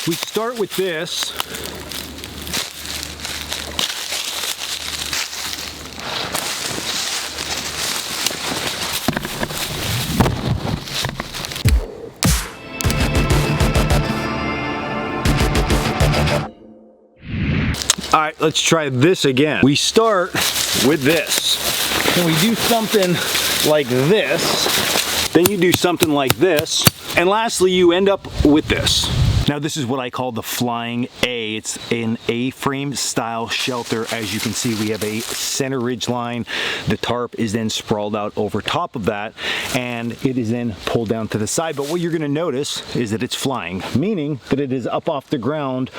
We start with this. All right, let's try this again. We start with this. When we do something like this, then you do something like this, and lastly, you end up with this. Now this is what I call the Flying A. It's an A-frame style shelter. As you can see, we have a center ridge line. The tarp is then sprawled out over top of that, and it is then pulled down to the side. But what you're gonna notice is that it's flying, meaning that it is up off the ground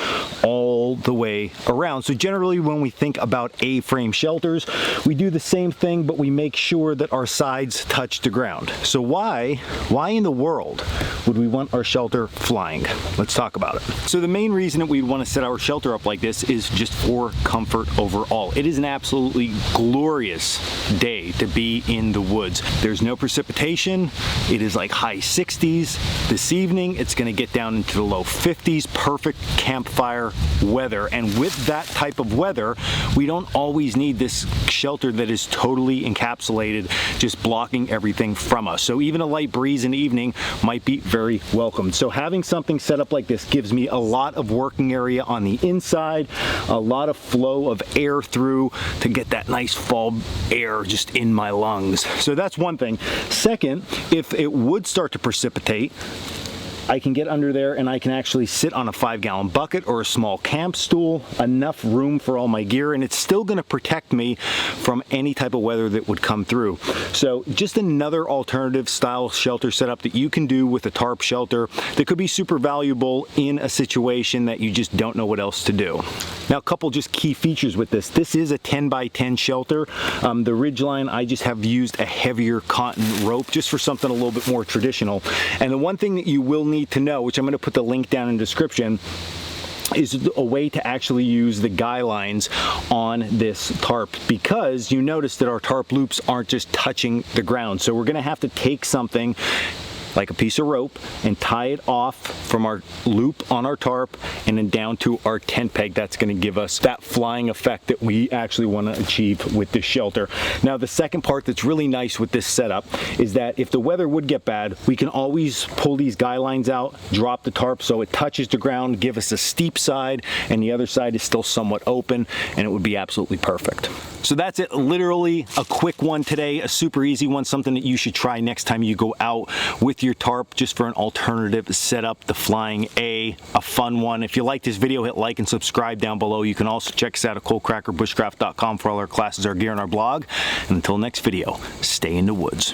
all the way around. So generally when we think about A-frame shelters, we do the same thing, but we make sure that our sides touch the ground. So why in the world would we want our shelter flying? Let's talk about it. So the main reason that we want to set our shelter up like this is just for comfort overall. It is an absolutely glorious day to be in the woods. There's no precipitation. It is like high 60s. This evening, it's going to get down into the low 50s. Perfect campfire weather. And with that type of weather, we don't always need this shelter that is totally encapsulated, just blocking everything from us. So even a light breeze in the evening might be very welcome. So having something set up like this gives me a lot of working area on the inside, a lot of flow of air through to get that nice fall air just in my lungs. So that's one thing. Second, if it would start to precipitate, I can get under there and I can actually sit on a 5-gallon bucket or a small camp stool, enough room for all my gear, and it's still gonna protect me from any type of weather that would come through. So just another alternative style shelter setup that you can do with a tarp shelter that could be super valuable in a situation that you just don't know what else to do. Now, a couple just key features with this. This is a 10 by 10 shelter. The ridgeline, I just have used a heavier cotton rope just for something a little bit more traditional. And the one thing that you will need to know, which I'm going to put the link down in the description, is a way to actually use the guy lines on this tarp, because you notice that our tarp loops aren't just touching the ground. So we're going to have to take something like a piece of rope and tie it off from our loop on our tarp and then down to our tent peg. That's going to give us that flying effect that we actually want to achieve with this shelter. Now, the second part that's really nice with this setup is that if the weather would get bad, we can always pull these guy lines out, drop the tarp so it touches the ground, give us a steep side, and the other side is still somewhat open, and it would be absolutely perfect. So that's it. Literally a quick one today, a super easy one, something that you should try next time you go out with your tarp, just for an alternative setup. The Flying A, a fun one. If you like this video, hit like and subscribe down below. You can also check us out at Coalcracker, Bushcraft.com for all our classes, our gear, and our blog. And until next video, stay in the woods.